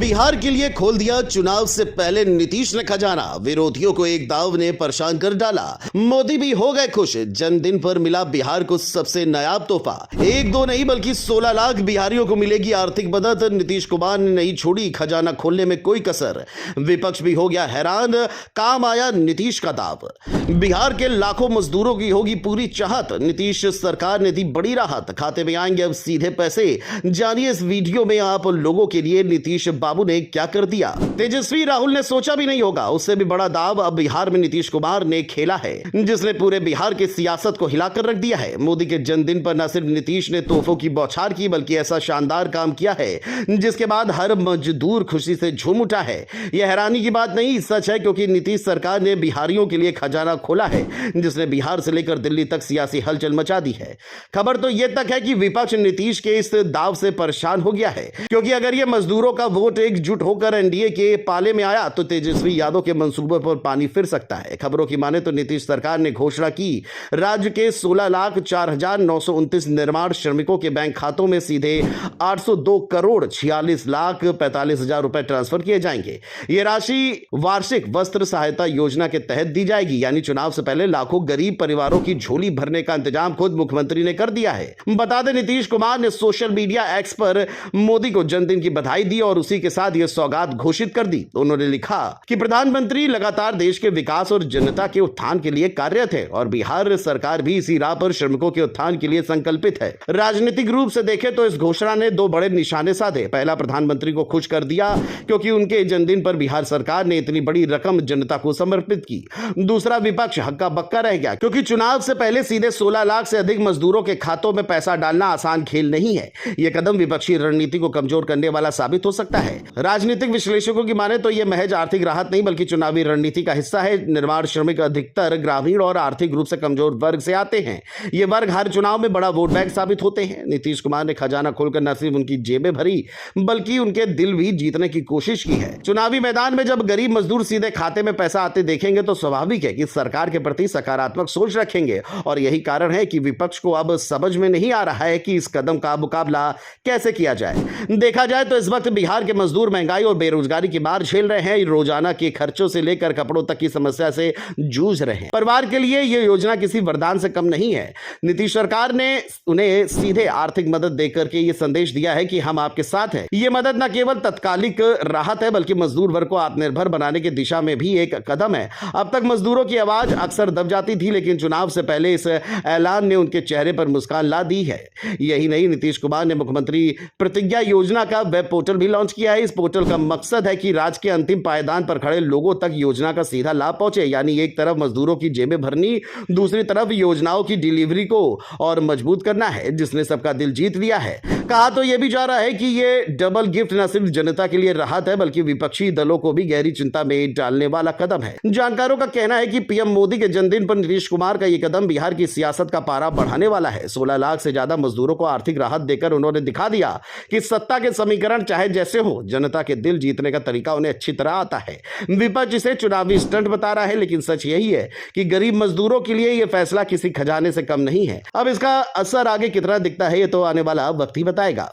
बिहार के लिए खोल दिया चुनाव से पहले नीतीश ने खजाना। विरोधियों को एक दाव ने परेशान कर डाला। मोदी भी हो गए खुश। जन्मदिन पर मिला बिहार को सबसे नायाब तोहफा। एक दो नहीं बल्कि 16 लाख बिहारियों को मिलेगी आर्थिक मदद। नीतीश कुमार ने नहीं छोड़ी खजाना खोलने में कोई कसर। विपक्ष भी हो गया हैरान। काम आया नीतीश का दाव। बिहार के लाखों मजदूरों की होगी पूरी चाहत। नीतीश सरकार ने दी बड़ी राहत। खाते में आएंगे अब सीधे पैसे। जानिए इस वीडियो में आप लोगों के लिए नीतीश बाबू ने क्या कर दिया। तेजस्वी राहुल ने सोचा भी नहीं होगा, उससे भी बड़ा दाव अब बिहार में नीतीश कुमार ने खेला है, जिसने पूरे बिहार की सियासत को हिलाकर रख दिया है। मोदी के जन्मदिन पर न सिर्फ नीतीश ने तोहफों की बौछार की, बल्कि ऐसा शानदार काम किया है जिसके बाद हर मजदूर खुशी से झूम उठा है। यह हैरानी की बात नहीं, सच है, क्योंकि नीतीश सरकार ने बिहारियों के लिए खजाना खोला है, जिसने बिहार से लेकर दिल्ली तक सियासी हलचल मचा दी है। खबर तो यह तक है कि विपक्ष नीतीश के इस दाव से परेशान हो गया है, क्योंकि अगर यह मजदूरों का वोट एकजुट होकर एनडीए के पाले में आया तो तेजस्वी यादव के मंसूबे पर पानी फिर सकता है। खबरों की माने तो नीतीश सरकार ने घोषणा की राज्य के 16,04,929 निर्माण श्रमिकों के बैंक खातों में सीधे 802,46,45,000 रुपए ट्रांसफर किए जाएंगे। यह राशि वार्षिक वस्त्र सहायता योजना के तहत दी जाएगी। यानी चुनाव से पहले लाखों गरीब परिवारों की झोली भरने का इंतजाम खुद मुख्यमंत्री ने कर दिया है। बता दें, नीतीश कुमार ने सोशल मीडिया एक्स पर मोदी को जन्मदिन की बधाई दी और उसी के साथ यह सौगात घोषित कर दी। उन्होंने लिखा कि प्रधानमंत्री लगातार देश के विकास और जनता के उत्थान के लिए कार्यरत है और बिहार सरकार भी इसी राह पर श्रमिकों के उत्थान के लिए संकल्पित है। राजनीतिक रूप से देखें तो इस घोषणा ने दो बड़े निशाने साधे। पहला, प्रधानमंत्री को खुश कर दिया क्योंकि उनके जन्मदिन पर बिहार सरकार ने इतनी बड़ी रकम जनता को समर्पित की। दूसरा, विपक्ष हक्का बक्का रह गया, क्योंकि चुनाव से पहले सीधे 16 लाख से अधिक मजदूरों के खातों में पैसा डालना आसान खेल नहीं है। यह कदम विपक्षी रणनीति को कमजोर करने वाला साबित हो सकता है। राजनीतिक विश्लेषकों की माने तो यह महज आर्थिक राहत नहीं बल्कि चुनावी रणनीति का हिस्सा है। निर्माण श्रमिक अधिकतर ग्रामीण और आर्थिक रूप से कमजोर वर्ग से आते हैं। ये वर्ग हर चुनाव में बड़ा वोट बैंक साबित होते हैं। नीतीश कुमार ने खजाना खोलकर न सिर्फ उनकी जेबें भरी बल्कि उनके दिल भी जीतने की कोशिश की है। चुनावी मैदान में जब गरीब मजदूर सीधे खाते में पैसा आते देखेंगे तो स्वाभाविक है कि सरकार के प्रति सकारात्मक सोच रखेंगे और यही कारण है कि विपक्ष को अब समझ में नहीं आ रहा है कि इस कदम का मुकाबला कैसे किया जाए। देखा जाए तो इस वक्त बिहार के मजदूर महंगाई और बेरोजगारी की मार झेल रहे हैं। रोजाना के खर्चों से लेकर कपड़ों तक की समस्या से जूझ रहे हैं। परिवार के लिए यह योजना किसी वरदान से कम नहीं है। नीतीश सरकार ने उन्हें सीधे आर्थिक मदद देकर के यह संदेश दिया है कि हम आपके साथ हैं। यह मदद न केवल तात्कालिक राहत है बल्कि मजदूर वर्ग को आत्मनिर्भर बनाने की दिशा में भी एक कदम है। अब तक मजदूरों की आवाज अक्सर दब जाती थी, लेकिन चुनाव से पहले इस ऐलान ने उनके चेहरे पर मुस्कान ला दी है। यही नहीं, नीतीश कुमार ने मुख्यमंत्री प्रतिज्ञा योजना का वेब पोर्टल भी लॉन्च किया है। इस पोर्टल का मकसद है कि राज्य के अंतिम पायदान पर खड़े लोगों तक योजना का सीधा लाभ पहुंचे। यानी एक तरफ मजदूरों की जेबें भरनी, दूसरी तरफ योजनाओं की डिलीवरी को और मजबूत करना है, जिसने सबका दिल जीत लिया है। कहा तो यह भी जा रहा है कि यह डबल गिफ्ट न सिर्फ जनता के लिए राहत है बल्कि विपक्षी दलों को भी गहरी चिंता में डालने वाला कदम है। जानकारों का कहना है कि पीएम मोदी के जन्मदिन पर नीतीश कुमार का यह कदम बिहार की सियासत का पारा बढ़ाने वाला है। 16 लाख से ज्यादा मजदूरों को आर्थिक राहत देकर उन्होंने दिखा दिया कि सत्ता के समीकरण चाहे जैसे हो, जनता के दिल जीतने का तरीका उन्हें अच्छी तरह आता है। विपक्ष इसे चुनावी स्टंट बता रहा है, लेकिन सच यही है कि गरीब मजदूरों के लिए यह फैसला किसी खजाने से कम नहीं है। अब इसका असर आगे कितना दिखता है, ये तो आने वाला वक्त ही बताएगा।